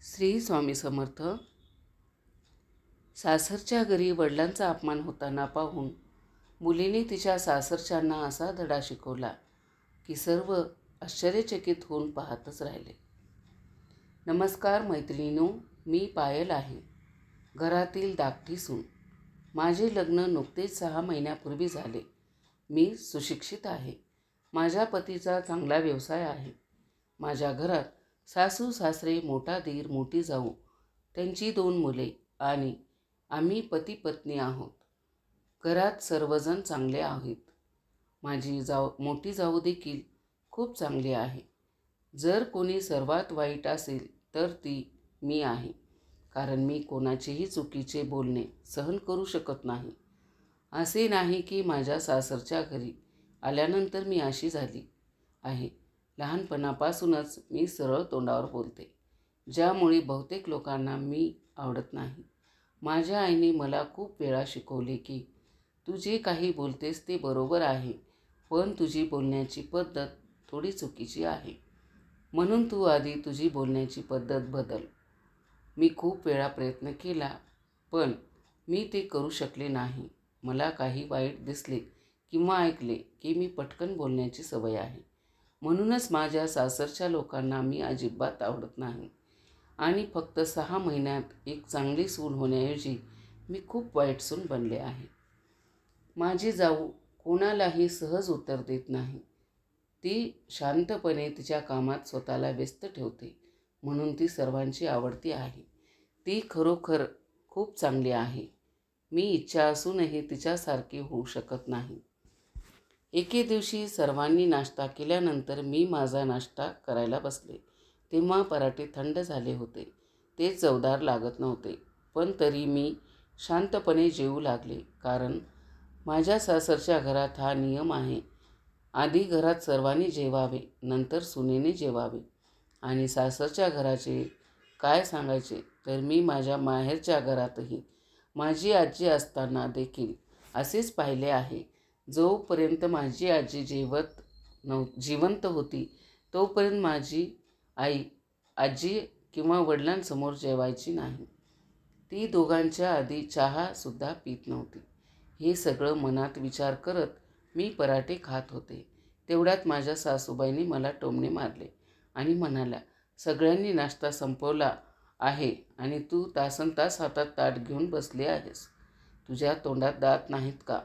श्री स्वामी समर्थ. सासरच्या घरी वडिलांचा अपमान होताना पाहून मुलीने तिच्या सासरच्यांना असा धडा शिकवला की सर्व आश्चर्यचकित होऊन पाहतच राहिले. नमस्कार मैत्रिणींनो, मी पायल आहे, घरातील धाकटी सून. माझे लग्न नुकतेच 6 महिन्यापूर्वी झाले. मी सुशिक्षित आहे. माझ्या पतीचा चांगला व्यवसाय आहे. माझ्या घरात सासू सासरे, मोठा दीर, मोठी जाऊ, त्यांची 2 मुले आणि आम्ही पती पत्नी आहोत. घरात सर्वजण चांगले आहेत. माझी मोठी जाऊ देखील खूप चांगली आहे. जर कोणी सर्वात वाईट असेल तर ती मी आहे, कारण मी कोणाचेही चुकीचे बोलणे सहन करू शकत नाही. असे नाही की माझ्या सासरच्या घरी आल्यानंतर मी अशी झाली आहे. लहानपणापासूनच मी सरळ तोंडावर बोलते, ज्यामुळे बहुतेक लोकांना मी आवडत नाही. माझ्या आईने मला खूप वेळा शिकवले की तू जे काही बोलतेस ते बरोबर आहे, पण तुझी बोलण्याची पद्धत थोडी चुकीची आहे. म्हणून तू आधी तुझी बोलण्याची पद्धत बदल. मी खूप वेळा प्रयत्न केला, पण मी ते करू शकले नाही. मला काही वाईट दिसले किंवा ऐकले की मी पटकन बोलण्याची सवय आहे. म्हणूनच माझ्या सासरच्या लोकांना मी अजिबात आवडत नाही आणि फक्त 6 महिन्यात एक चांगली सून होण्याऐवजी मी खूप वाईट सून बनले आहे. माझी जाऊ कोणालाही सहज उत्तर देत नाही. ती शांतपणे तिच्या कामात स्वतःला व्यस्त ठेवते, म्हणून ती सर्वांची आवडती आहे. ती खरोखर खूप चांगली आहे. मी इच्छा असूनही तिच्यासारखी होऊ शकत नाही. एके दिवशी सर्वांनी नाश्ता केल्यानंतर मी माझा नाश्ता करायला बसले, तेव्हा पराठे थंड झाले होते. ते चवदार लागत नव्हते, पण तरी मी शांतपणे जेवू लागले, कारण माझ्या सासरच्या घरात हा नियम आहे. आधी घरात सर्वांनी जेवावे, नंतर सुनेने जेवावे. आणि सासरच्या घराचे काय सांगायचे तर मी माझ्या माहेरच्या घरातही माझी आजी असताना देखील असेच पाहिले आहे. जोपर्यंत माझी आजी जिवंत होती तोपर्यंत माझी आजी किंवा वडिलांसमोर जेवायची नाही. ती दोघांच्या आधी चहासुद्धा पीत नव्हती. हे सगळं मनात विचार करत मी पराठे खात होते. तेवढ्यात माझ्या सासूबाईंनी मला टोमणे मारले आणि म्हणाल्या, सगळ्यांनी नाश्ता संपवला आहे आणि तू तासनतास हातात ताट घेऊन बसली आहेस. तुझ्या तोंडात दात नाहीत का?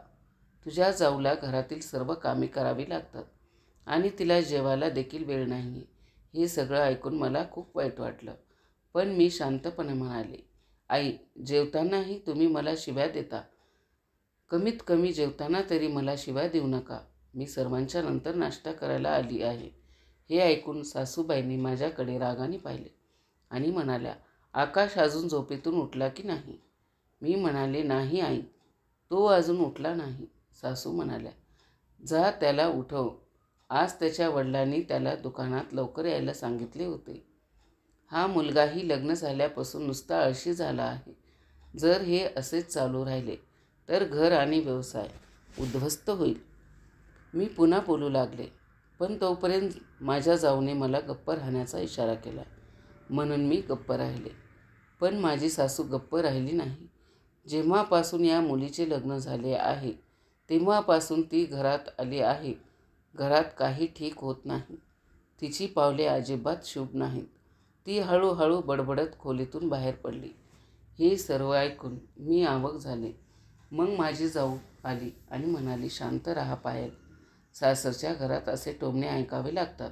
तुझ्या जाऊला घरातील सर्व कामे करावी लागतात आणि तिला जेवायला देखील वेळ नाही. हे सगळं ऐकून मला खूप वाईट वाटलं, पण मी शांतपणे म्हणाले, आई, जेवतानाही तुम्ही मला शिव्या देता. कमीत कमी जेवताना तरी मला शिव्या देऊ नका. मी सर्वांच्या नंतर नाश्ता करायला आली आहे. हे ऐकून सासूबाईंनी माझ्याकडे रागाने पाहिले आणि म्हणाल्या, आकाश अजून झोपेतून उठला की नाही? मी म्हणाले, नाही आई, तो अजून उठला नाही. सासू म्हणाल्या, जा त्याला उठव. आज त्याच्या वडिलांनी त्याला दुकानात लवकर यायला सांगितले होते. हा मुलगाही लग्न झाल्यापासून नुसता आळशी झाला आहे. जर हे असेच चालू राहिले तर घर आणि व्यवसाय उद्ध्वस्त होईल. मी पुन्हा बोलू लागले, पण तोपर्यंत माझ्या जाऊने मला गप्प राहण्याचा इशारा केला, म्हणून मी गप्प राहिले. पण माझी सासू गप्प राहिली नाही. जेव्हापासून या मुलीचे लग्न झाले आहे तेव्हापासून ती घरात आली आहे. घरात काही ठीक होत नाही. तिची पावले अजिबात शुभ नाहीत. ती हळूहळू बडबडत खोलीतून बाहेर पडली. हे सर्व ऐकून मी अवाक झाले. मग माझी जाऊ आली आणि म्हणाली, शांत राहा पायल. सासरच्या घरात असे टोमणे ऐकावे लागतात.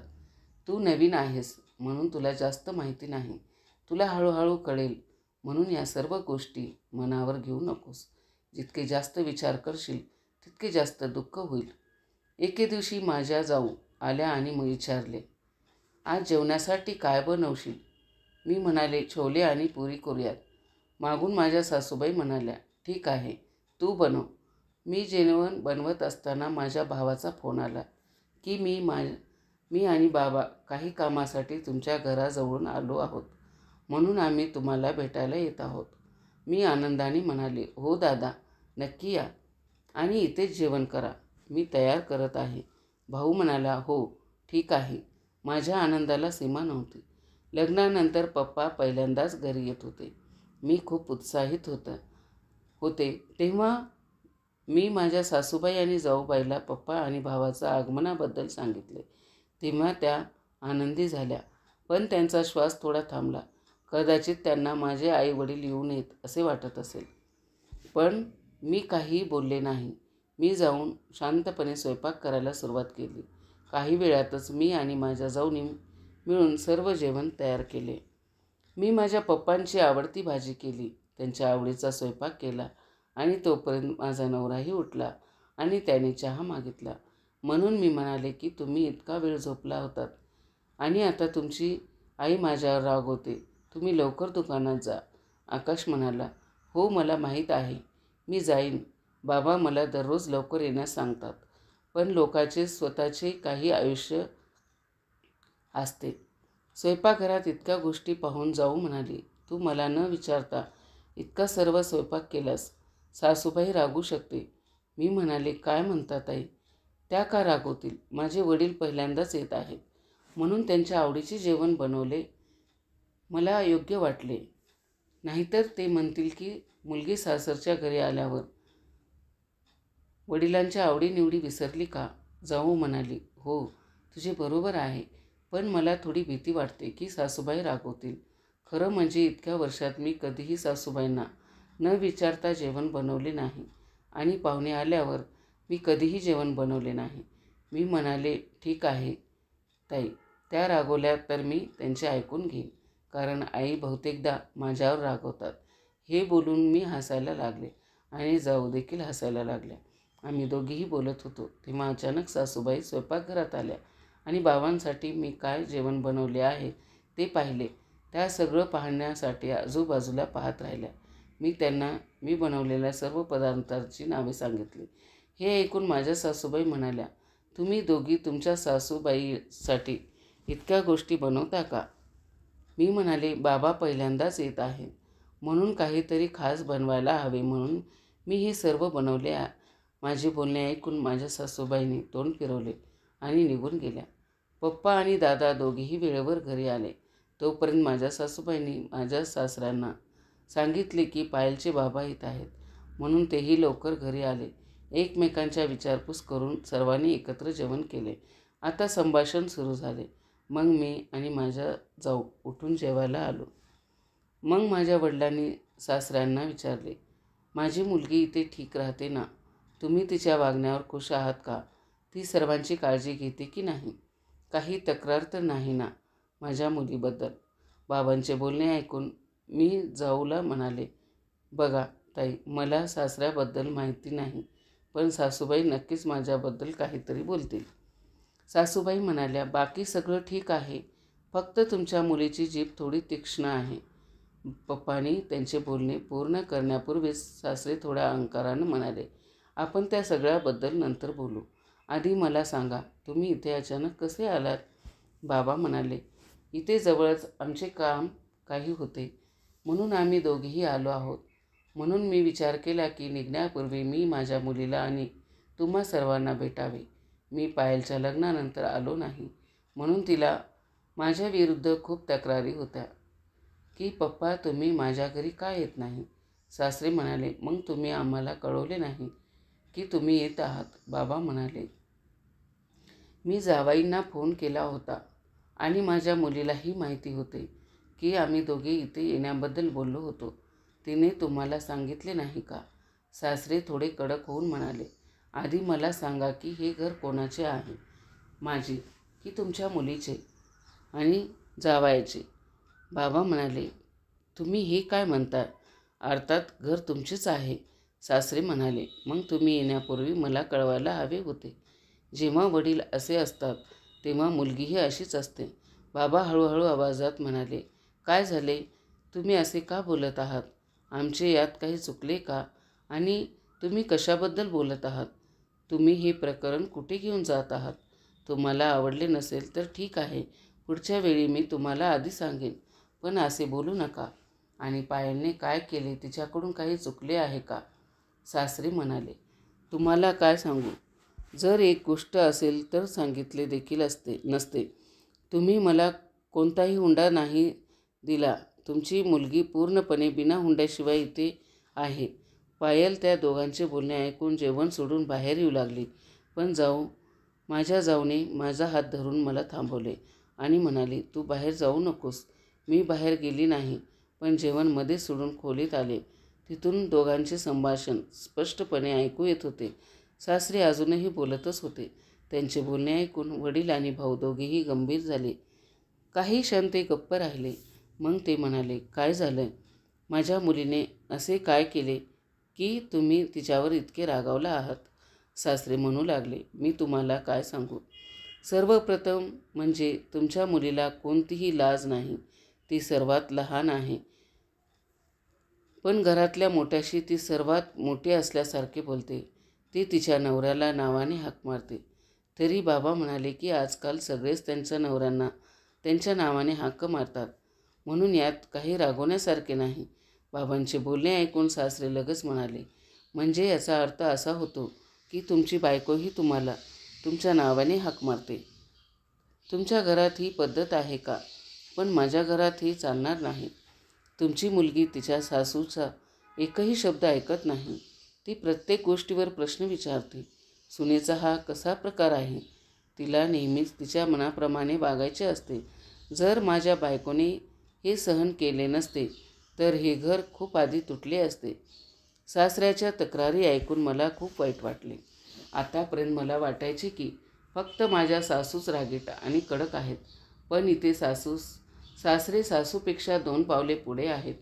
तू नवीन आहेस म्हणून तुला जास्त माहिती नाही. तुला हळूहळू कळेल, म्हणून या सर्व गोष्टी मनावर घेऊ नकोस. जितके जास्त विचार करशील तितके जास्त दुःख होईल. एके दिवशी माझ्या जाऊ आल्या आणि मग विचारले, आज जेवणासाठी काय बनवशील? मी म्हणाले, छोले आणि पुरी करूयात. मागून माझ्या सासूबाई म्हणाल्या, ठीक आहे, तू बनव. मी जेवण बनवत असताना माझ्या भावाचा फोन आला की मी आणि बाबा काही कामासाठी तुमच्या घराजवळून आलो आहोत, म्हणून आम्ही तुम्हाला भेटायला येत आहोत. मी आनंदाने म्हणाले, हो दादा, नक्की या आणि इथेच जेवण करा. मी तयार करत आहे. भाऊ म्हणाला, हो ठीक आहे. माझ्या आनंदाला सीमा नव्हती. लग्नानंतर पप्पा पहिल्यांदाच घरी येत होते. मी खूप उत्साहित होते. तेव्हा मी माझ्या सासूबाई आणि जाऊबाईला पप्पा आणि भावाच्या आगमनाबद्दल सांगितले. तेव्हा त्या आनंदी झाल्या, पण त्यांचा श्वास थोडा थांबला. कदाचित त्यांना माझे आई वडील येऊ नयेत असे वाटत असेल. पण मी काहीही बोलले नाही. मी जाऊन शांतपणे स्वयंपाक करायला सुरुवात केली. काही वेळातच मी आणि माझ्या जाऊनी मिळून सर्व जेवण तयार केले. मी माझ्या पप्पांची आवडती भाजी केली, त्यांच्या आवडीचा स्वयंपाक केला आणि तोपर्यंत माझा नवराही उठला आणि त्याने चहा मागितला. म्हणून मी म्हणाले की तुम्ही इतका वेळ झोपला होतात आणि आता तुमची आई माझ्यावर रागवते. तुम्ही लवकर दुकानात जा. आकाश म्हणाला, हो मला माहीत आहे, मी जाईन. बाबा मला दररोज लवकर येण्यास सांगतात, पण लोकांचे स्वतःचे काही आयुष्य असते. स्वयंपाकघरात इतक्या गोष्टी पाहून जाऊ म्हणाली, तू मला न विचारता इतका सर्व स्वयंपाक केलास, सासूबाई रागू शकते. मी म्हणाले, काय म्हणतात आई? त्या का रागवतील? माझे वडील पहिल्यांदाच येत आहेत म्हणून त्यांच्या आवडीचे जेवण बनवले मला योग्य वाटले. नाहीतर ते म्हणतील की मुलगी सासरच्या घरी आल्यावर वडिलांच्या आवडीनिवडी विसरली का? जाऊ म्हणाली, हो तुझे बरोबर आहे, पण मला थोडी भीती वाटते की सासूबाई रागवतील. खरं म्हणजे इतक्या वर्षात मी कधीही सासूबाईंना न विचारता जेवण बनवले नाही आणि पाहुणे आल्यावर मी कधीही जेवण बनवले नाही. मी म्हणाले, ठीक आहे ताई, त्या रागवल्या तर मी त्यांचे ऐकून घेईन, कारण आई बहुतेकदा माझ्यावर रागवतात. हे बोलून मी हसायला लागले आणि जाऊ देखील हसायला लागल्या. आम्ही दोघीही बोलत होतो तेव्हा अचानक सासूबाई स्वयंपाकघरात आल्या आणि बाबांसाठी मी काय जेवण बनवले आहे ते पाहिले. त्या सगळं पाहण्यासाठी आजूबाजूला पाहत राहिल्या. मी त्यांना मी बनवलेल्या सर्व पदार्थांची नावे सांगितली. हे ऐकून माझ्या सासूबाई म्हणाल्या, तुम्ही दोघी तुमच्या सासूबाईसाठी इतक्या गोष्टी बनवता का? मी म्हणाले, बाबा पहिल्यांदाच येत आहेत म्हणून काहीतरी खास बनवायला हवे म्हणून मी हे सर्व बनवले. माझे बोलणे ऐकून माझ्या सासूबाईंनी तोंड फिरवले आणि निघून गेल्या. पप्पा आणि दादा दोघेही वेळेवर घरी आले. तोपर्यंत माझ्या सासूबाईंनी माझ्या सासऱ्यांना सांगितले की पायलचे बाबा येत आहेत म्हणून तेही लवकर घरी आले. एकमेकांच्या विचारपूस करून सर्वांनी एकत्र जेवण केले. आता संभाषण सुरू झाले. मग मी आणि माझ्या जाऊ उठून जेवायला आलो. मग माझ्या वडिलांनी सासऱ्यांना विचारले, माझी मुलगी इथे ठीक राहते ना? तुम्ही तिच्या वागण्यावर खुश आहात का? ती सर्वांची काळजी घेते की नाही? काही तक्रार तर नाही ना माझ्या मुलीबद्दल? बाबांचे बोलणे ऐकून मी जाऊला म्हणाले, बघा ताई, मला सासऱ्याबद्दल माहिती नाही, पण सासूबाई नक्कीच माझ्याबद्दल काहीतरी बोलतील. सासूबाई म्हणाल्या, बाकी सगळं ठीक आहे, फक्त तुमच्या मुलीची जीभ थोडी तीक्ष्ण आहे. पप्पांनी त्यांचे बोलणे पूर्ण करण्यापूर्वीच सासरे थोड्या अहंकारानं म्हणाले, आपण त्या सगळ्याबद्दल नंतर बोलू. आधी मला सांगा, तुम्ही इथे अचानक कसे आलात? बाबा म्हणाले, इथे जवळच आमचे काम काही होते म्हणून आम्ही दोघेही आलो आहोत. म्हणून मी विचार केला की निघण्यापूर्वी मी माझ्या मुलीला आणि तुम्हा सर्वांना भेटावे. मी पायलच्या लग्नानंतर आलो नाही म्हणून तिला माझ्या विरुद्ध खूप तक्रारी होत्या की पप्पा तुम्ही माझ्या घरी का येत नाही? सासरे म्हणाले, मग तुम्ही आम्हाला कळवले नाही की तुम्ही येत आहात? बाबा म्हणाले, मी जावाईंना फोन केला होता आणि माझ्या मुलीलाही माहिती होते की आम्ही दोघे इथे येण्याबद्दल बोललो होतो. तिने तुम्हाला सांगितले नाही का? सासरे थोडे कडक होऊन म्हणाले, आधी मला सांगा की हे घर कोणाचे आहे, माझी की तुमच्या मुलीचे आणि जावायचे? बाबा म्हणाले, तुम्ही हे काय म्हणताय? अर्थात घर तुमचेच आहे. सासरे म्हणाले, मग तुम्ही येण्यापूर्वी मला कळवायला हवे होते. जेव्हा वडील असे असतात तेव्हा मुलगीही अशीच असते. बाबा हळूहळू आवाजात म्हणाले, काय झाले? तुम्ही असे का बोलत आहात? आमचे यात काही चुकले का? आणि तुम्ही कशाबद्दल बोलत आहात? तुम्ही हे प्रकरण कुठे घेऊन जात आहात? तुम्हाला आवडले नसेल तर ठीक आहे, पुढच्या वेळी मी तुम्हाला आधी सांगेन, पण असे बोलू नका. आणि पायलने काय केले, तिच्याकडून काही चुकले आहे का? सासरे म्हणाले, तुम्हाला काय सांगू? जर एक गोष्ट असेल तर सांगितले देखील नसते. तुम्ही मला कोणताही हुंडा नाही दिला. तुमची मुलगी पूर्णपणे बिना हुंड्याशिवाय इथे आहे. पायल त्या दोघांचे बोलणे ऐकून जेवण सोडून बाहेर येऊ लागली. पण माझ्या जाऊने माझा हात धरून मला थांबवले आणि म्हणाली, तू बाहेर जाऊ नकोस. मी बाहेर गेली नाही, पण जेवण मध्ये सोडून खोलीत आले. तिथून दोघांचे संभाषण स्पष्टपणे ऐकू येत होते. सासरे अजूनही बोलतच होते. त्यांचे बोलणे ऐकून वडील आणि भाऊ दोघेही गंभीर झाले. काही क्षण ते गप्प राहिले. मग ते म्हणाले, काय झालं? माझ्या मुलीने असे काय केले की तुम्ही तिच्यावर इतके रागावला आहात? सासरे म्हणू लागले, मी तुम्हाला काय सांगू. सर्वप्रथम म्हणजे तुमच्या मुलीला कोणतीही लाज नाही. ती सर्वात लहान आहे, पण घरातल्या मोठ्याशी ती सर्वात मोठी असल्यासारखे बोलते. ती तिच्या नवऱ्याला नावाने हाक मारते. तरी बाबा म्हणाले की आजकाल सगळेच त्यांच्या नवऱ्यांना त्यांच्या नावाने हाक मारतात, म्हणून यात काही रागवण्यासारखे नाही. बाबांचे बोलणे ऐकून सासरे लगेच म्हणाले, म्हणजे याचा अर्थ असा होतो की तुमची बायकोही तुम्हाला तुमच्या नावाने हाक मारते. तुमच्या घरात ही पद्धत आहे का? पण माझ्या घरात ही चालणार नाही. तुमची मुलगी तिच्या सासूचा एकही शब्द ऐकत नाही. ती प्रत्येक गोष्टीवर प्रश्न विचारते. सुनेचा हा कसा प्रकार आहे? तिला नेहमीच तिच्या मनाप्रमाणे वागायचे असते. जर माझ्या बायकोने हे सहन केले नसते तर हे घर खूप आधी तुटले असते. सासऱ्याच्या तक्रारी ऐकून मला खूप वाईट वाटले. आतापर्यंत मला वाटायचे की फक्त माझ्या सासूच रागीट आणि कडक आहेत, पण इथे सासरे सासूपेक्षा 2 पावले पुढे आहेत.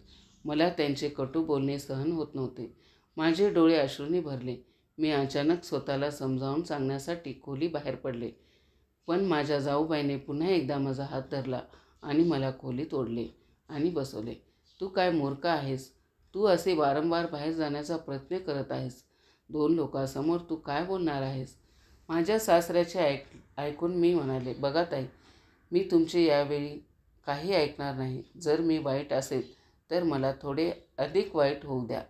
मला त्यांचे कटू बोलणे सहन होत नव्हते. माझे डोळे अश्रूंनी भरले. मी अचानक स्वतःला समजावून सांगण्यासाठी खोली बाहेर पडले, पण माझ्या जाऊबाईने पुन्हा एकदा माझा हात धरला आणि मला खोलीत ओढले आणि बसवले. तू काय मूर्ख आहेस? तू असे वारंवार बाहेर जाण्याचा प्रयत्न करत आहेस. 2 लोकांसमोर तू काय बोलणार आहेस? माझ्या सासऱ्याचे ऐकून मी म्हणाले, बघा ताई, मी तुमचे यावेळी काही ऐकणार नाही. जर मी वाईट असेल तर मला थोडे अधिक वाईट होऊ द्या,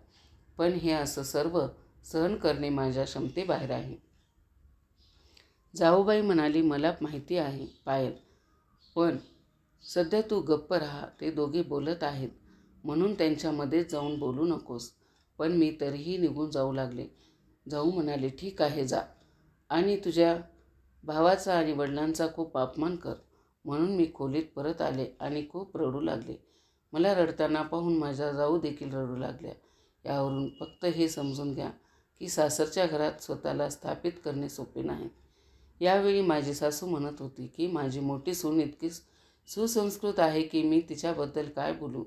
पण हे असं सर्व सहन करणे माझ्या क्षमतेबाहेर आहे. जाऊबाई म्हणाली, मला माहिती आहे पायल, पण सध्या तू गप्प राहा. ते दोघे बोलत आहेत म्हणून त्यांच्यामध्येच जाऊन बोलू नकोस. पण मी तरीही निघून जाऊ लागले. जाऊ म्हणाले, ठीक आहे जा, आणि तुझ्या भावाचा आणि वडिलांचा खूप अपमान कर. म्हणून मी खोलीत परत आले आणि खूप रडू लागले. मला रडताना पाहून माझ्या जाऊ देखील रडू लागल्या. यावरून फक्त हे समजून घ्या की सासरच्या घरात स्वतःला स्थापित करणे सोपे नाही. यावेळी माझी सासू म्हणत होती की माझी मोठी सून इतकी सुसंस्कृत आहे की मी तिच्याबद्दल काय बोलू.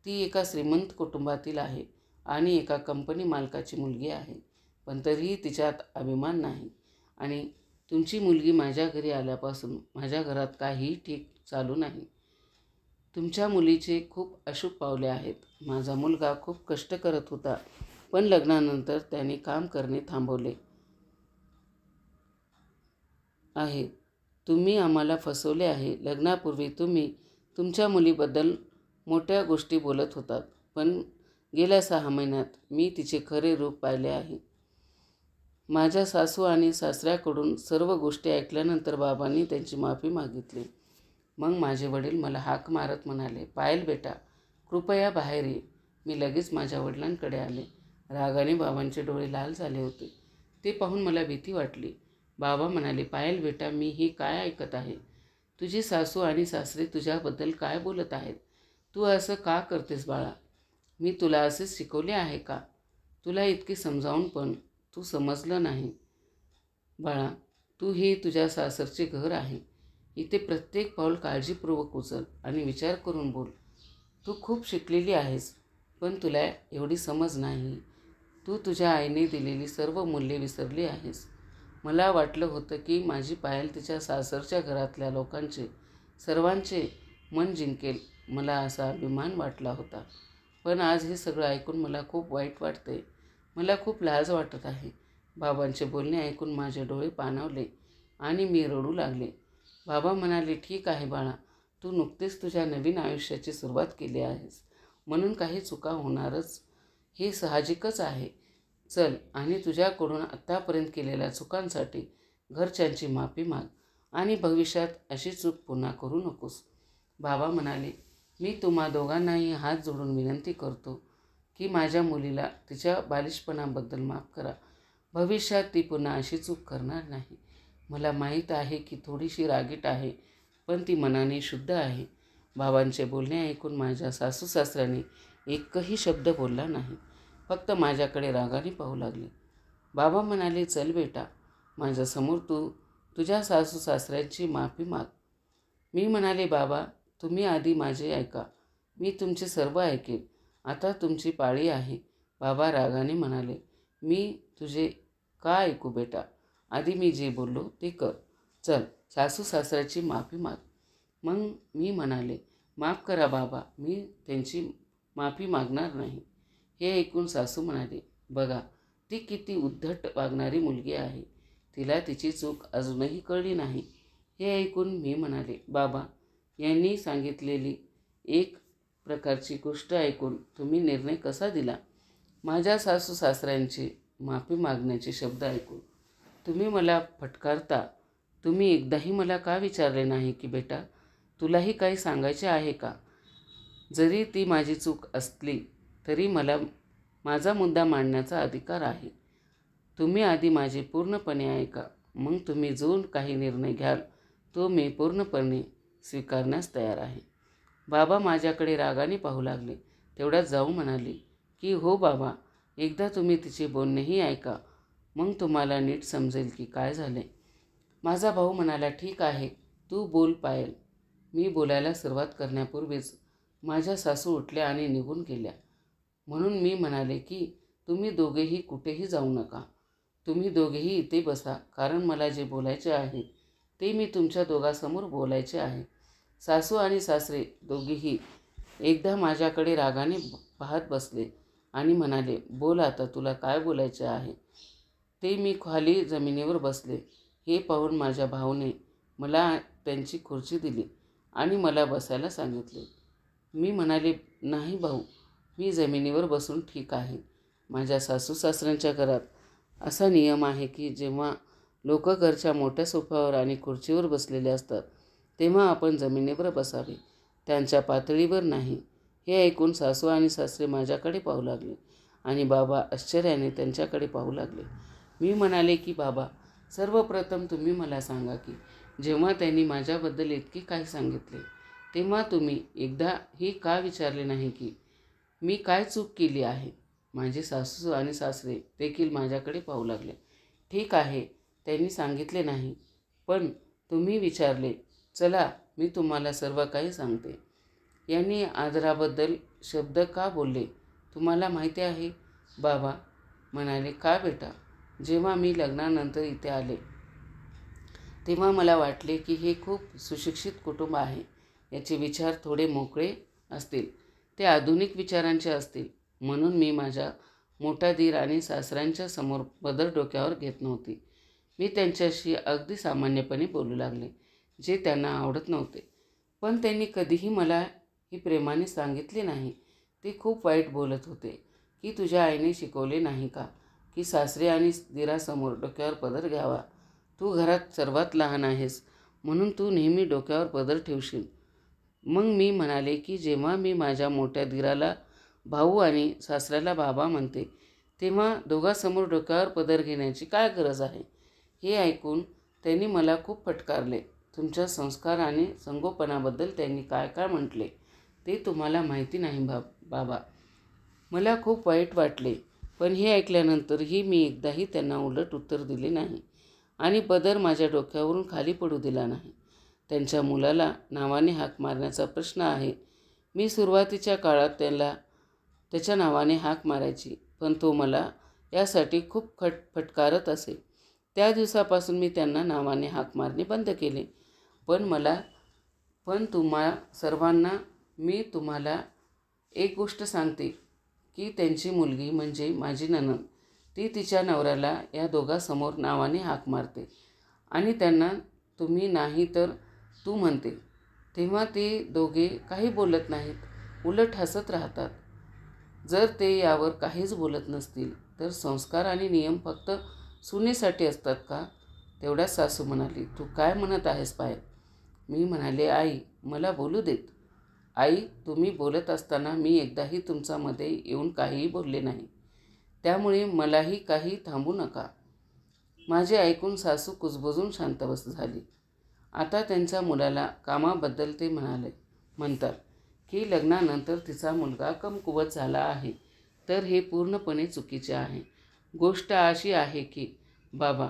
ती एका श्रीमंत कुटुंबातील आहे आणि एका कंपनी मालकाची मुलगी आहे, पण तरीही तिच्यात अभिमान नाही. आणि तुमची मुलगी माझ्या घरी आल्यापासून माझ्या घरात काहीही ठीक चालू नाही. तुमच्या मुलीचे खूप अशुभ पावले आहेत. माझा मुलगा खूप कष्ट करत होता, पण लग्नानंतर त्याने काम करणे थांबवले आहे. तुम्ही आम्हाला फसवले आहे. लग्नापूर्वी तुम्ही तुमच्या मुलीबद्दल मोठ्या गोष्टी बोलत होतात, पण गेल्या 6 महिन्यात मी तिचे खरे रूप पाहिले आहे. माझ्या सासू आणि सासऱ्याकडून सर्व गोष्टी ऐकल्यानंतर बाबांनी त्यांची माफी मागितली. मग माझे वडील मला हाक मारत म्हणाले, पायल बेटा, कृपया बाहेर ये. मी लगेच माझ्या वडिलांकडे आले. रागाने बाबांचे डोळे लाल झाले होते. ते पाहून मला भीती वाटली. बाबा म्हणाले, पायल बेटा, मी हे काय ऐकत आहे? तुझी सासू आणि सासरे तुझ्याबद्दल काय बोलत आहेत? तू असं का करतेस बाळा? मी तुला असेच शिकवले आहे का? तुला इतके समजावून पण तू समजलं नाही. बाळा, तू हे तुझ्या सासरचे घर आहे. इथे प्रत्येक पाऊल काळजीपूर्वक उचल आणि विचार करून बोल. तू खूप शिकलेली आहेस, पण तुला एवढी समज नाही. तू तुझ्या आईने दिलेली सर्व मूल्ये विसरली आहेस. मला वाटलं होतं की माझी पायल तिच्या सासरच्या घरातल्या लोकांचे सर्वांचे मन जिंकेल. मला असा अभिमान वाटला होता, पण आज हे सगळं ऐकून मला खूप वाईट वाटते. मला खूप लाज वाटत आहे. बाबांचे बोलणे ऐकून माझे डोळे पाणावले आणि मी रडू लागले. बाबा म्हणाले, ठीक आहे बाळा, तू नुकतेच तुझ्या नवीन आयुष्याची सुरुवात केली आहेस, म्हणून काही चुका होणारच. हे साहजिकच आहे. चल आणि तुझ्याकडून आत्तापर्यंत केलेल्या चुकांसाठी घरच्यांची माफी माग आणि भविष्यात अशी चूक पुन्हा करू नकोस. बाबा म्हणाले, मी तुम्हा दोघांनाही हात जोडून विनंती करतो की माझ्या मुलीला तिच्या बालिशपणाबद्दल माफ करा. भविष्यात ती पुन्हा अशी चूक करणार नाही. मला माहीत आहे की थोडीशी रागीट आहे, पण ती मनाने शुद्ध आहे. बाबांचे बोलणे ऐकून माझ्या सासू सासऱ्याने एकही शब्द बोलला नाही, फक्त माझ्याकडे रागाने पाहू लागले. बाबा म्हणाले, चल बेटा, माझ्यासमोर तू तुझ्या सासू सासऱ्यांची माफी माग. मी म्हणाले, बाबा तुम्ही आधी माझे ऐका, मी तुमचे सर्व ऐकेन. आता तुमची पाळी आहे. बाबा रागाने म्हणाले, मी तुझे का ऐकू बेटा? आधी मी जे बोललो ते कर. चल सासू सासऱ्याची माफी माग. मग मी म्हणाले, माफ करा बाबा, मी त्यांची माफी मागणार नाही. हे ऐकून सासू म्हणाले, बघा ती किती उद्धट वागणारी मुलगी आहे. तिला तिची चूक अजूनही कळली नाही. हे ऐकून मी म्हणाले, बाबा यांनी सांगितलेली एक प्रकारची गोष्ट ऐकून तुम्ही निर्णय कसा दिला? माझ्या सासू सासऱ्यांची माफी मागण्याचे शब्द ऐकून तुम्ही मला फटकारता. तुम्ही एकदाही मला का विचारले नाही की बेटा तुलाही काही सांगायचे आहे का? जरी ती माझी चूक असली तरी मला माझा मुद्दा मांडण्याचा अधिकार आहे. तुम्ही आधी माझे पूर्णपणे ऐका, मग तुम्ही जो काही निर्णय घ्याल तो मी पूर्णपणे स्वीकारण्यास तयार आहे. बाबा माझ्याकडे रागाने पाहू लागले. तेवढ्यात जाऊ म्हणाले की हो बाबा, एकदा तुम्ही तिचे बोलणेही ऐका, मग तुम्हाला नीट समजेल की काय झाले. माझा भाऊ म्हणाला, ठीक आहे, तू बोल पायल. मी बोलायला सुरुवात करण्यापूर्वीच माझ्या सासू उठल्या आणि निघून गेल्या. म्हणून मी म्हणाले की तुम्ही दोघेही कुठेही जाऊ नका. तुम्ही दोघेही इथे बसा, कारण मला जे बोलायचे आहे ते मी तुमच्या दोघांसमोर बोलायचे आहे. सासू आणि सासरे दोघेही एकदा माझ्याकडे रागाने पाहत बसले आणि म्हणाले, बोल आता, तुला काय बोलायचे आहे ते. मी खाली जमिनीवर बसले. हे पाहून माझ्या भाऊने मला त्यांची खुर्ची दिली आणि मला बसायला सांगितले. मी म्हणाले, नाही भाऊ, मी जमिनीवर बसून ठीक आहे. माझ्या सासू सासऱ्यांच्या घरात असा नियम आहे की जेव्हा लोक घरच्या मोठ्या सोफ्यावर आणि खुर्चीवर बसलेले असतात तेव्हा आपण जमिनीवर बसावे, त्यांच्या पातळीवर नाही. हे ऐकून सासू आणि सासरे माझ्याकडे पाहू लागले आणि बाबा आश्चर्याने त्यांच्याकडे पाहू लागले. मी म्हणाले की बाबा, सर्वप्रथम तुम्ही मला सांगा की जेव्हा त्यांनी माझ्याबद्दल इतके काही सांगितले तेव्हा तुम्ही एकदाही का विचारले नाही की मी काय चूक केली आहे? माझे सासू आणि सासरे देखील माझ्याकडे पाहू लागले. ठीक आहे, त्यांनी सांगितले नाही, पण तुम्ही विचारले. चला मी तुम्हाला सर्व काही सांगते. यांनी आदराबद्दल शब्द का बोलले तुम्हाला माहिती आहे? बाबा म्हणाले, का बेटा? जेव्हा मी लग्नानंतर इथे आले तेव्हा मला वाटले की हे खूप सुशिक्षित कुटुंब आहे. याचे विचार थोडे मोकळे असतील, ते आधुनिक विचारांचे असतील. म्हणून मी माझ्या मोठा दीर आणि सासऱ्यांच्या समोर पदर डोक्यावर घेत नव्हती. मी त्यांच्याशी अगदी सामान्यपणे बोलू लागले, जे त्यांना आवडत नव्हते. पण त्यांनी कधीही मला ही प्रेमाने सांगितले नाही. ते खूप वाईट बोलत होते की तुझ्या आईने शिकवले नाही का की सासरे आणि दिरासमोर डोक्यावर पदर घ्यावा? तू घरात सर्वात लहान आहेस म्हणून तू नेहमी डोक्यावर पदर ठेवशील. मग मी म्हणाले की जेव्हा मी माझ्या मोठ्या दिराला भाऊ आणि सासऱ्याला बाबा म्हणते तेव्हा दोघांसमोर डोक्यावर पदर घेण्याची काय गरज आहे? हे ऐकून त्यांनी मला खूप फटकारले. तुमच्या संस्कार आणि संगोपनाबद्दल त्यांनी काय काय म्हटले ते तुम्हाला माहिती नाही बाबा. मला खूप वाईट वाटले, पण हे ऐकल्यानंतरही मी एकदाही त्यांना उलट उत्तर दिले नाही आणि पदर माझ्या डोक्यावरून खाली पडू दिला नाही. त्यांच्या मुलाला नावाने हाक मारण्याचा प्रश्न आहे. मी सुरुवातीच्या काळात त्याच्या नावाने हाक मारायची, पण तो मला यासाठी खूप फटकारत असे. त्या दिवसापासून मी त्यांना नावाने हाक मारणे बंद केले. पण तुम्हा सर्वांना मी तुम्हाला एक गोष्ट सांगते की त्यांची मुलगी म्हणजे माझी नणंद, ती तिच्या नवऱ्याला या दोघांसमोर नावाने हाक मारते आणि त्यांना तुम्ही नाही तर तू म्हणते. तेव्हा ते दोघे काही बोलत नाहीत, उलट हसत राहतात. जर ते यावर काहीच बोलत नसतील तर संस्कार आणि नियम फक्त सुनेसाठी असतात का? तेवढ्याच सासू म्हणाली, तू काय म्हणत आहेस पायल? मी म्हणाले, आई मला बोलू देत. आई, तुम्ही बोलत असताना मी एकदाही तुमच्यामध्ये येऊन काहीही बोलले नाही, त्यामुळे मलाही काही थांबू नका. माझे ऐकून सासू कुजबुजून शांत झाली. आता त्यांच्या मुलाला कामाबद्दल ते म्हणतात की लग्नानंतर तिचा मुलगा कमकुवत झाला आहे, तर हे पूर्णपणे चुकीचे आहे. गोष्ट अशी आहे की बाबा,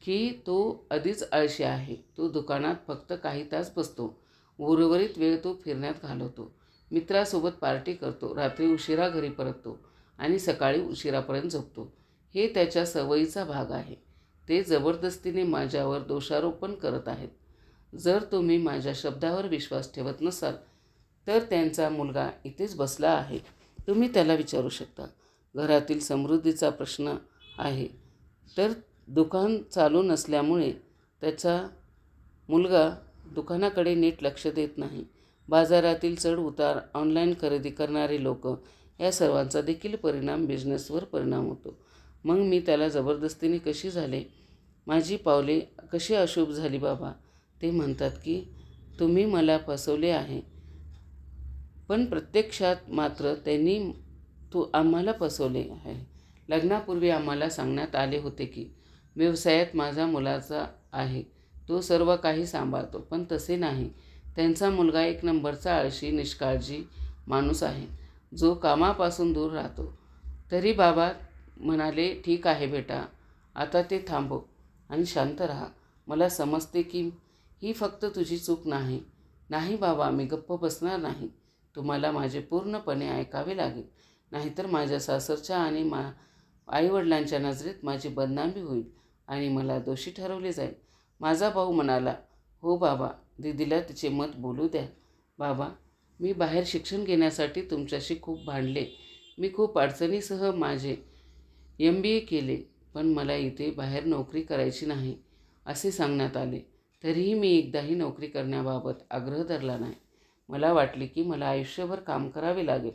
की तो आधीच आळशी आहे. तो दुकानात फक्त काही तास बसतो. उर्वरित वेळ तो फिरण्यात घालवतो, मित्रासोबत पार्टी करतो, रात्री उशिरा घरी परततो आणि सकाळी उशिरापर्यंत झोपतो. हे त्याच्या सवयीचा भाग आहे. ते जबरदस्तीने माझ्यावर दोषारोपण करत आहेत. जर तुम्ही माझ्या शब्दावर विश्वास ठेवत नसाल तर त्यांचा मुलगा इथेच बसला आहे, तुम्ही त्याला विचारू शकता. घरातील समृद्धीचा प्रश्न आहे, तर दुकान चालू नसल्यामुळे त्याचा मुलगा दुकानाकडे नीट लक्ष देत नाही. बाजारातील चढ उतार, ऑनलाईन खरेदी करणारे लोक, या सर्वांचा देखील बिझनेसवर परिणाम होतो. मग मी त्याला जबरदस्तीने कशी झाले, माझी पावले कशी अशुभ झाली बाबा. ते म्हणतात की तुम्ही मला फसवले आहे, पण प्रत्यक्षात मात्र त्यांनी आम्हाला फसवले आहे. लग्नापूर्वी आम्हाला सांगण्यात आले होते की व्यवसायात माझा मुलाचा आहे, तो सर्व काही सांभाळतो, पण तसे नाही. त्यांचा मुलगा एक नंबरचा आळशी, निष्काळजी माणूस आहे, जो कामापासून दूर राहतो. तरी बाबा म्हणाले, ठीक आहे बेटा, आता ते थांबव आणि शांत राहा. मला समजते की ही फक्त तुझी चूक नाही. नाही बाबा, मी गप्प बसणार नाही. तुम्हाला माझे पूर्णपणे ऐकावे लागेल, नाहीतर माझ्या सासरच्या आणि आईवडिलांच्या नजरेत माझी बदनामी होईल आणि मला दोषी ठरवले जाईल. माझा भाऊ म्हणाला, हो बाबा, दीदीला तिचे मत बोलू द्या. बाबा, मी बाहेर शिक्षण घेण्यासाठी तुमच्याशी खूप भांडले. मी खूप अडचणीसह माझे MBA केले, पण मला इथे बाहेर नोकरी करायची नाही असे सांगण्यात आले. तरीही मी एकदाही नोकरी करण्याबाबत आग्रह धरला नाही. मला वाटले की मला आयुष्यभर काम करावे लागेल,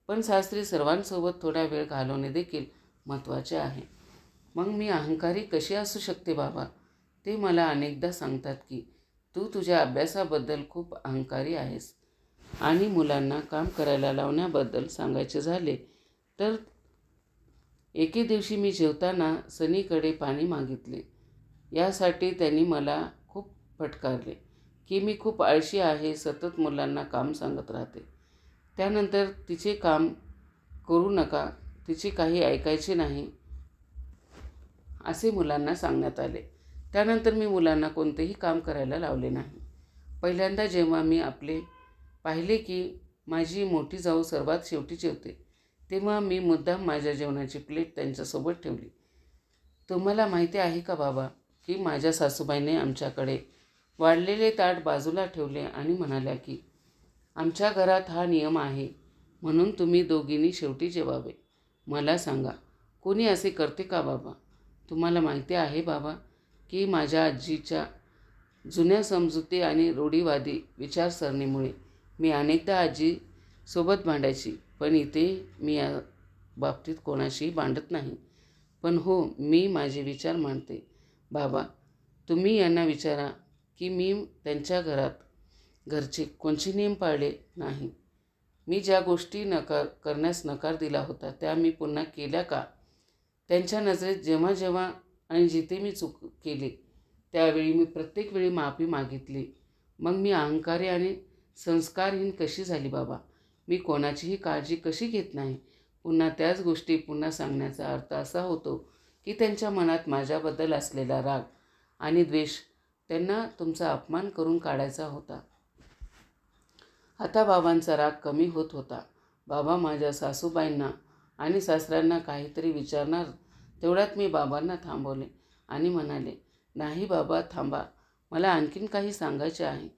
पण सासरी सर्वांसोबत थोडा वेळ घालवणे देखील महत्त्वाचे आहे. मग मी अहंकारी कशी असू शकते बाबा. ते मला अनेकदा सांगतात की तू तुझ्या अभ्यासाबद्दल खूप अहंकारी आहेस. आणि मुलांना काम करायला लावण्याबद्दल सांगायचे झाले तर एके दिवशी मी जेवताना सनीकडे पाणी मागितले. यासाठी त्यांनी मला खूप फटकारले की मी खूप आळशी आहे, सतत मुलांना काम सांगत राहते. त्यानंतर तिचे काम करू नका, तिचे काही ऐकायचे नाही असे मुलांना सांगण्यात आले. त्यानंतर मी मुलांना कोणतेही काम करायला लावले नाही. पहिल्यांदा जेव्हा मी पाहिले की माझी मोठी जाऊ सर्वात शेवटी जेवते, तेव्हा मी मुद्दाम माझ्या जेवणाची प्लेट त्यांच्यासोबत ठेवली. तुम्हाला माहिती आहे का बाबा, की माझ्या सासूबाईने आमच्याकडे वाढलेले ताट बाजूला ठेवले आणि म्हणाल्या की आमच्या घरात हा नियम आहे, म्हणून तुम्ही दोघींनी शेवटी जेवावे. मला सांगा, कोणी असे करते का बाबा. तुम्हाला माहिती आहे बाबा, की माझ्या आजीच्या जुन्या समजुती आणि रूढीवादी विचारसरणीमुळे मी अनेकदा आजीसोबत भांडायची, पण इथे मी या बाबतीत कोणाशीही भांडत नाही. पण हो, मी माझे विचार मांडते. बाबा, तुम्ही यांना विचारा की मी त्यांच्या घरचे कोणते नियम पाळले नाही. मी ज्या गोष्टी करण्यास नकार दिला होता त्या मी पुन्हा केल्या का. त्यांच्या नजरेत जेव्हा जेव्हा आणि जिथे मी चूक केली त्यावेळी मी प्रत्येक वेळी माफी मागितली. मग मी अहंकारी आणि संस्कारहीन कशी झाली बाबा. मी कोणाचीही काळजी कशी घेत नाही. पुन्हा त्याच गोष्टी पुन्हा सांगण्याचा अर्थ असा होतो की त्यांच्या मनात माझ्याबद्दल असलेला राग आणि द्वेष त्यांना तुमचा अपमान करून काढायचा होता. आता बाबांचा राग कमी होत होता. बाबा माझ्या सासूबाईंना आणि सासऱ्यांना काहीतरी विचारणार तेवढ्यात मी बाबांना थांबवले आणि म्हणाले, नाही बाबा थांबा, मला आणखीन काही सांगायचे आहे.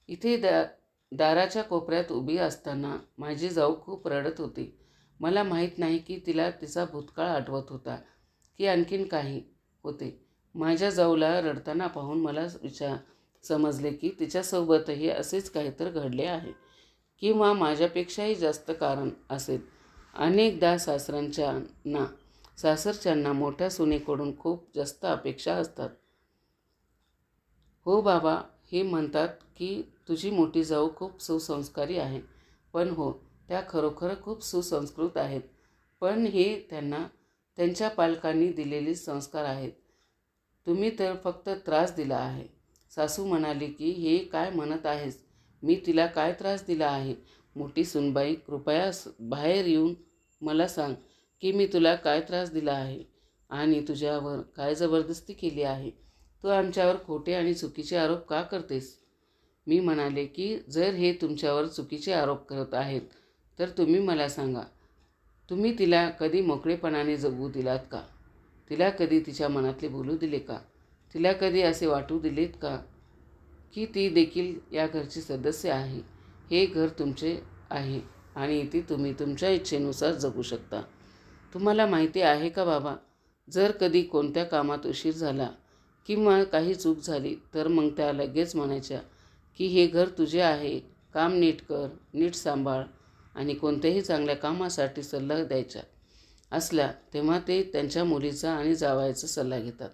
इथे दाराच्या कोपऱ्यात उभी असताना माझी जाऊ खूप रडत होती. मला माहीत नाही की तिला तिचा भूतकाळ आठवत होता की आणखीन काही होते. माझ्या जाऊला रडताना पाहून मला समजले की तिच्यासोबतही असेच काहीतरी घडले आहे किंवा माझ्यापेक्षाही जास्त कारण असेल. अनेकदा सासरच्यांना मोठ्या सुनेकडून खूप जास्त अपेक्षा असतात. हो बाबा, हे म्हणतात की तुझी मोठी जाऊ खूप सुसंस्कारी आहे. पण हो, त्या खरोखर खूप सुसंस्कृत आहेत. पण हे त्यांना त्यांच्या पालकांनी दिलेले संस्कार आहेत. तुम्ही तर फक्त त्रास दिला आहे. सासू म्हणाली की हे काय म्हणत आहेस? मी तिला काय त्रास दिला आहे? मोठी सुनबाई, कृपया बाहेर येऊन मला सांग की मी तुला काय त्रास दिला आहे आणि तुझ्यावर काय जबरदस्ती केली आहे? तू आमच्यावर खोटे आणि चुकीचे आरोप का करतेस? मी म्हणाले की जर हे तुमच्यावर चुकीचे आरोप करत आहेत तर तुम्ही मला सांगा. तुम्ही तिला कधी मोकळेपणाने जगू दिलात का? तिला कधी तिच्या मनातले बोलू दिले का? तिला कधी असे वाटू दिलेत का की ती देखील या घरची सदस्य आहे? हे घर तुमचे आहे आणि इथे तुम्ही तुमच्या इच्छेनुसार जगू शकता. तुम्हाला माहिती आहे का बाबा, जर कधी कोणत्या कामात उशीर झाला किंवा काही चूक झाली तर मग त्या लगेच म्हणायच्या की हे घर तुझे आहे, काम नीट कर, नीट सांभाळ. आणि कोणत्याही चांगल्या कामासाठी सल्ला द्यायचा असला तेव्हा ते त्यांच्या मुलीचा आणि जावयाचा सल्ला घेतात.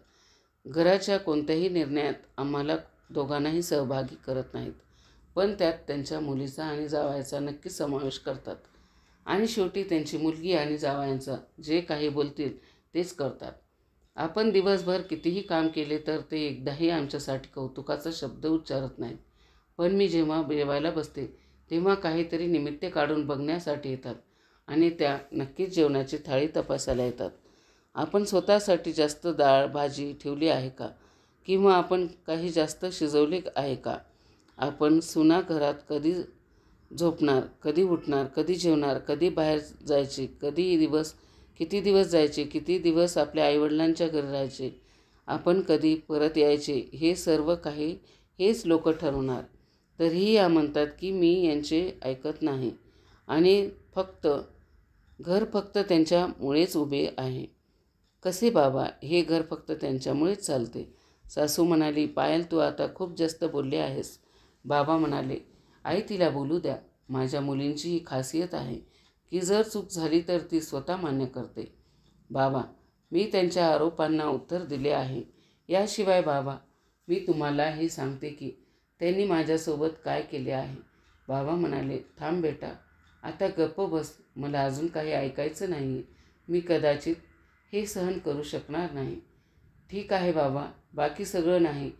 घराच्या कोणत्याही निर्णयात आम्हाला दोघांनाही सहभागी करत नाहीत, पण त्यात त्यांच्या मुलीचा आणि जावयाचा नक्की समावेश करतात. आणि शेवटी त्यांची मुलगी आणि जावयांचा जे काही बोलतील तेच करतात. आपण दिवसभर कितीही काम केले तर ते एकदाही आमच्यासाठी कौतुकाचा शब्द उच्चारत नाहीत. पण मी जेव्हा जेवायला बसते तेव्हा काहीतरी निमित्ते काढून बघण्यासाठी येतात आणि त्या नक्कीच जेवणाची थाळी तपासायला येतात. आपण स्वतःसाठी जास्त डाळ भाजी ठेवली आहे का? किंवा आपण काही जास्त शिजवले आहे का? आपण सुना घरात कधी झोपणार, कधी उठणार, कधी जेवणार, कधी बाहेर जायचे, किती दिवस जायचे, किती दिवस आपल्या आईवडिलांच्या घरी राहायचे, आपण कधी परत यायचे, हे सर्व काही हेच लोक ठरवणार. तरीही या म्हणतात की मी यांचे ऐकत नाही आणि घर फक्त त्यांच्यामुळेच उभे आहे. कसे बाबा, हे घर फक्त त्यांच्यामुळेच चालते. सासू म्हणाली, पायल तू आता खूप जास्त बोलले आहेस. बाबा म्हणाले, आई तिला बोलू द्या. माझ्या मुलींची ही खासियत आहे की जर चूक झाली तर ती स्वतः मान्य करते. बाबा, मी त्यांच्या आरोपांना उत्तर दिले आहे. याशिवाय बाबा, मी तुम्हाला हे सांगते की त्यांनी माझ्यासोबत काय केले आहे. बाबा म्हणाले, थांब बेटा, आता गप्प बस. मला अजून काही ऐकायचं नाही. मी कदाचित हे सहन करू शकणार नाही. ठीक आहे बाबा, बाकी सगळं नाही,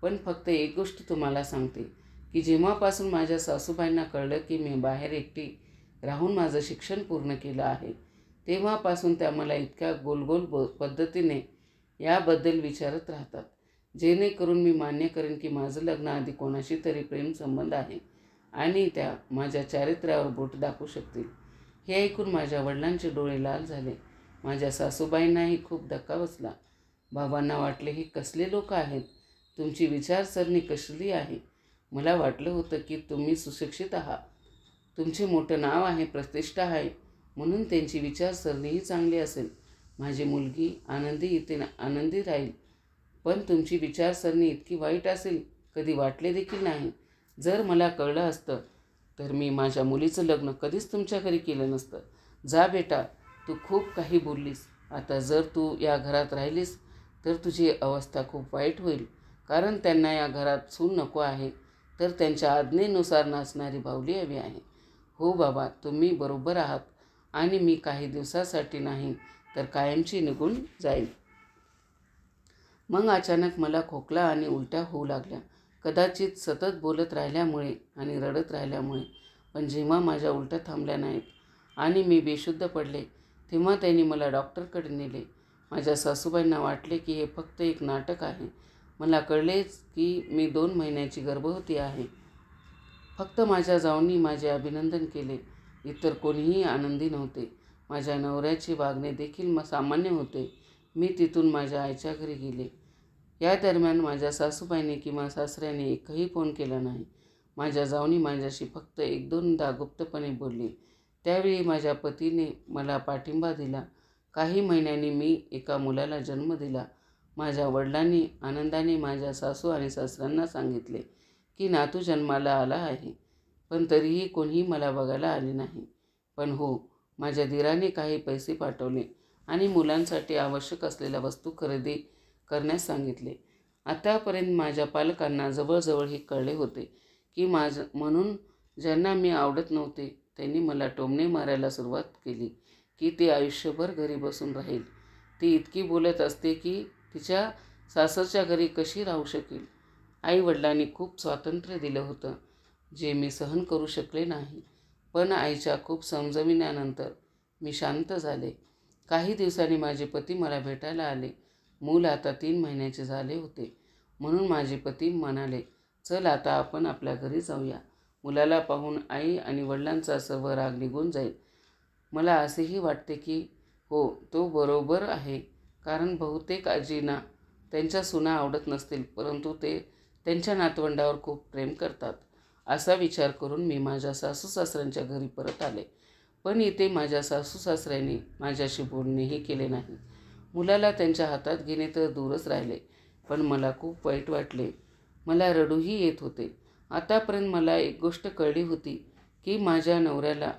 पण फक्त एक गोष्ट तुम्हाला सांगते की जेव्हापासून माझ्या सासूबाईंना कळलं की मी बाहेर एकटी राहून माझं शिक्षण पूर्ण केलं आहे तेव्हापासून त्या मला इतक्या गोलगोल पद्धतीने याबद्दल विचारत राहतात, जेणेकरून मी मान्य करेन की माझं लग्न आधी कोणाशी तरी प्रेमसंबंध आहे आणि त्या माझ्या चारित्र्यावर बोट दाखवू शकतील. हे ऐकून माझ्या वडिलांचे डोळे लाल झाले. माझ्या सासूबाईंनाही खूप धक्का बसला. बाबांना वाटले, हे कसले लोक आहेत? तुमची विचारसरणी कसली आहे? मला वाटलं होतं की तुम्ही सुशिक्षित आहात, तुमचे मोठं नाव आहे, प्रतिष्ठा आहे, म्हणून त्यांची विचारसरणीही चांगली असेल. माझी मुलगी आनंदी राहील. पण तुमची विचारसरणी इतकी वाईट असेल कधी वाटले देखील नाही. जर मला कळलं असतं तर मी माझ्या मुलीचं लग्न कधीच तुमच्या घरी केलं नसतं. जा बेटा, तू खूप काही बोललीस. आता जर तू या घरात राहिलीस तर तुझी अवस्था खूप वाईट होईल, कारण त्यांना या घरात सून नको आहे, तर त्यांच्या आज्ञेनुसार नाचणारी बाहुली हवी आहे. हो बाबा, तुम्ही बरोबर आहात आणि मी काही दिवसासाठी नाही तर कायमची निघून जाईल. मग अचानक मला खोकला आणि उलट्या होऊ लागल्या, कदाचित सतत बोलत राहिल्यामुळे आणि रडत राहिल्यामुळे. पण जेव्हा माझ्या उलट्या थांबल्या नाहीत आणि मी बेशुद्ध पडले तेव्हा त्यांनी मला डॉक्टरकडे नेले. माझ्या सासूबाईंना वाटले की हे फक्त एक नाटक आहे. मला कळलेच की मी 2 महिन्याची गर्भवती आहे. फक्त माझ्या जाऊंनी माझे अभिनंदन केले. इतर कोणीही आनंदी नव्हते. माझ्या नवऱ्याचे वागणे देखील सामान्य होते. मी तिथून माझ्या आईच्या घरी गेले. या दरम्यान माझ्या सासूबाईंनी किंवा सासऱ्याने एकही फोन केला नाही. माझ्या जाऊनी माझ्याशी फक्त 1-2दा गुप्तपणे बोलली. त्यावेळी माझ्या पतीने मला पाठिंबा दिला. काही महिन्यांनी मी एका मुलाला जन्म दिला. माझ्या वडिलांनी आनंदाने माझ्या सासू आणि सासऱ्यांना सांगितले की नातू जन्माला आला आहे, पण तरीही कोणीही मला बघायला आले नाही. पण हो, माझ्या दिराने काही पैसे पाठवले आणि मुलांसाठी आवश्यक असलेल्या वस्तू खरेदी करण्यास सांगितले. आतापर्यंत माझ्या पालकांना जवळजवळ हे कळले होते की म्हणून ज्यांना मी आवडत नव्हते त्यांनी मला टोमणे मारायला सुरुवात केली की ती आयुष्यभर घरी बसून राहील. ती इतकी बोलत असते की तिच्या सासरच्या घरी कशी राहू शकेल. आईवडिलांनी खूप स्वातंत्र्य दिलं होतं, जे मी सहन करू शकले नाही. पण आईच्या खूप समजविण्यानंतर मी शांत झाले. काही दिवसांनी माझे पती मला भेटायला आले. मूल आता 3 महिन्याचे झाले होते. म्हणून माझे पती म्हणाले, चल आता आपण आपल्या घरी जाऊया. मुलाला पाहून आई आणि वडिलांचा सर्व राग निघून जाईल. मला असेही वाटते की हो, तो बरोबर आहे. कारण बहुतेक आजींना त्यांच्या सुना आवडत नसतील, परंतु ते त्यांच्या नातवंडावर खूप प्रेम करतात. असा विचार करून मी माझ्या सासू सासऱ्यांच्या घरी परत आले. पण इथे माझ्या सासू सासऱ्यांनी माझ्याशी बोलणेही केले नाही. मुलाला त्यांच्या हातात घेणे तर दूरच राहिले. पण मला खूप वाईट वाटले. मला रडूही येत होते. आतापर्यंत मला एक गोष्ट कळली होती की माझ्या नवऱ्याला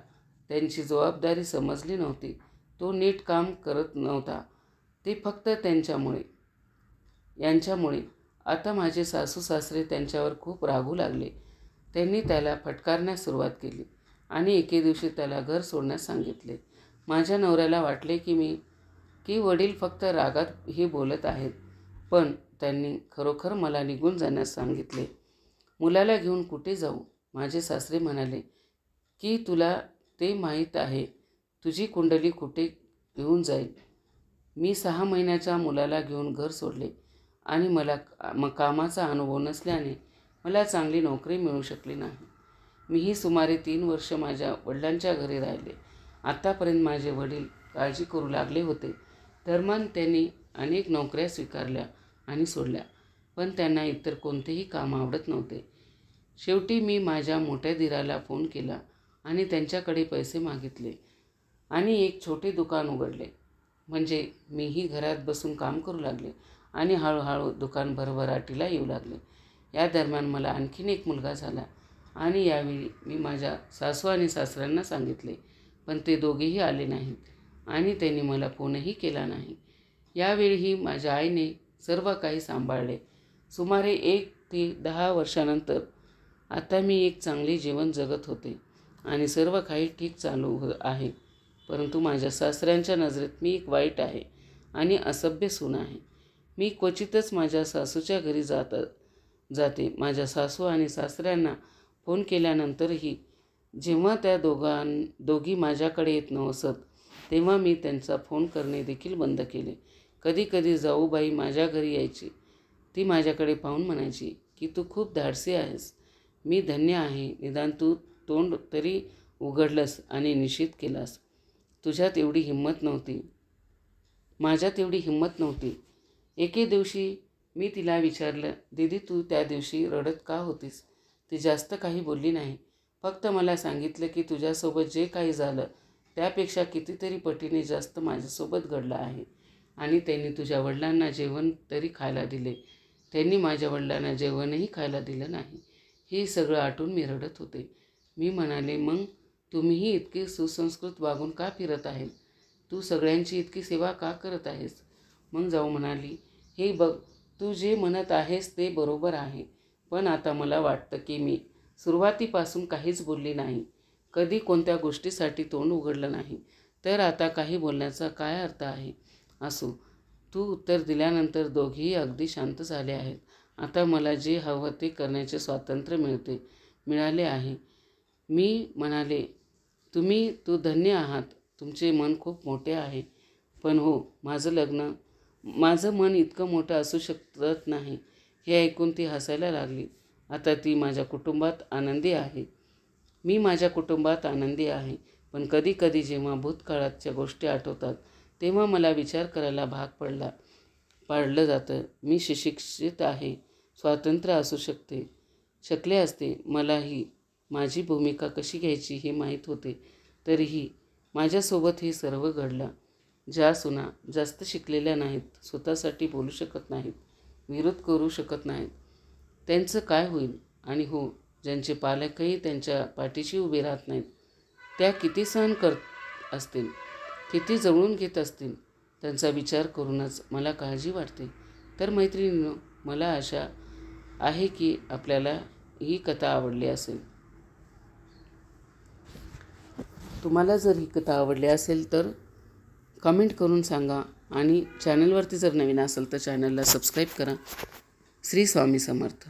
त्यांची जबाबदारी समजली नव्हती. तो नीट काम करत नव्हता. ते फक्त यांच्यामुळे. आता माझे सासू सासरे त्यांच्यावर खूप रागू लागले. त्यांनी त्याला फटकारण्यास सुरुवात केली आणि एके दिवशी त्याला घर सोडण्यास सांगितले. माझ्या नवऱ्याला वाटले की वडील फक्त रागात हे बोलत आहेत, पण त्यांनी खरोखर मला निघून जाण्यास सांगितले. मुलाला घेऊन कुठे जाऊ? माझे सासरे म्हणाले की तुला ते माहीत आहे, तुझी कुंडली कुठे घेऊन जाईल. मी 6 महिन्याच्या मुलाला घेऊन घर सोडले आणि मला कामाचा अनुभव नसल्याने मला चांगली नोकरी मिळू शकली नाही. मीही सुमारे 3 वर्ष माझ्या वडिलांच्या घरी राहिले. आत्तापर्यंत माझे वडील काळजी करू लागले होते. दरम्यान त्यांनी अनेक नोकऱ्या स्वीकारल्या आणि सोडल्या, पण त्यांना इतर कोणतेही काम आवडत नव्हते. शेवटी मी माझ्या मोठ्या दिराला फोन केला आणि त्यांच्याकडे पैसे मागितले आणि एक छोटे दुकान उघडले. म्हणजे मीही घरात बसून काम करू लागले आणि हळूहळू दुकान भरभराटीला येऊ लागले. या दरम्यान मला आणखीन एक मुलगा झाला आणि यावेळी मी माझ्या सासू आणि सासऱ्यांना सांगितले, पण ते दोघेही आले नाहीत आणि त्यांनी मला फोनही केला नाही. यावेळीही माझ्या आईने सर्व काही सांभाळले. सुमारे 1 ते 10 वर्षानंतर आता मी एक चांगले जीवन जगत होते आणि सर्व काही ठीक चालू आहे. परंतु माझ्या सासऱ्यांच्या नजरेत मी एक वाईट आहे आणि असभ्य सून आहे. मी क्वचितच माझ्या सासूच्या घरी जाते. माझ्या सासू आणि सासऱ्यांना फोन केल्यानंतरही जेव्हा त्या दोघी माझ्याकडे येत नसत, तेव्हा मी त्यांचा फोन करणे देखील बंद केले. कधी जाऊबाई माझ्या घरी यायची. ती माझ्याकडे पाहून म्हणायची की तू खूप धाडसी आहेस. मी धन्य आहे, निदान तू तोंड तरी उघडलंस आणि निषेध केलास. तुझ्यात एवढी हिंमत नव्हती, माझ्यात एवढी हिंमत नव्हती. एके दिवशी मी तिला विचारलं, दीदी तू त्या दिवशी रडत का होतीस? ती जास्त काही बोलली नाही. फक्त मला सांगितलं की तुझ्यासोबत जे काही झालं त्यापेक्षा कितीतरी पटीने जास्त माझ्यासोबत घडलं आहे आणि त्यांनी तुझ्या वडिलांना जेवण तरी खायला दिले. त्यांनी माझ्या वडिलांना जेवणही खायला दिलं नाही. हे सगळं आठवून मी रडत होते. मी म्हणाले, मग तुम्हीही इतके सुसंस्कृत वागून का फिरत आहेत? तू सगळ्यांची इतकी सेवा का करत आहेस? मग जाऊ म्हणाली, हे बघ, तू जे म्हणत आहेस ते बरोबर आहे, पण आता मला वाटतं की मी सुरुवातीपासून काहीच बोलली नाही, कधी कोणत्या गोष्टीसाठी तोंड उघडलं नाही, तर आता काही बोलण्याचा काय अर्थ आहे? असो, तू उत्तर दिल्यानंतर दोघेही अगदी शांत झाले आहेत. आता मला जे हवं ते करण्याचे स्वातंत्र्य मिळाले आहे. मी म्हणाले, तू धन्य आहात. तुमचे मन खूप मोठे आहे. पण हो, माझं मन इतकं मोठं असू शकत नाही. हे ऐकून ती हसायला लागली. आता ती माझ्या कुटुंबात आनंदी आहे. मी माझ्या कुटुंबात आनंदी आहे. पण कधी जेव्हा भूतकाळाच्या गोष्टी आठवतात तेव्हा मला विचार करायला भाग पाडलं जातं. मी सुशिक्षित आहे, स्वातंत्र्य असू शकले असते. मलाही माझी भूमिका कशी घ्यायची हे माहीत होते. तरीही माझ्यासोबत हे सर्व घडलं. ज्या सुना जास्त शिकलेल्या नाहीत, स्वतःसाठी बोलू शकत नाहीत, विरोध करू शकत नाहीत, त्यांचं काय होईल? आणि हो, ज्यांचे पालकही त्यांच्या पाठीशी उभे राहत नाहीत, त्या किती सहन करत असतील, किती जवळून घेत असतील, त्यांचा विचार करूनच मला काळजी वाटते. तर मैत्रिणींनो, मला आशा आहे की आपल्याला ही कथा आवडली असेल. तुम्हाला जर ही कथा आवडली असेल तर कमेंट करून सांगा आणि चॅनलवरती जर नवीन असेल तर चॅनलला सबस्क्राईब करा. श्री स्वामी समर्थ.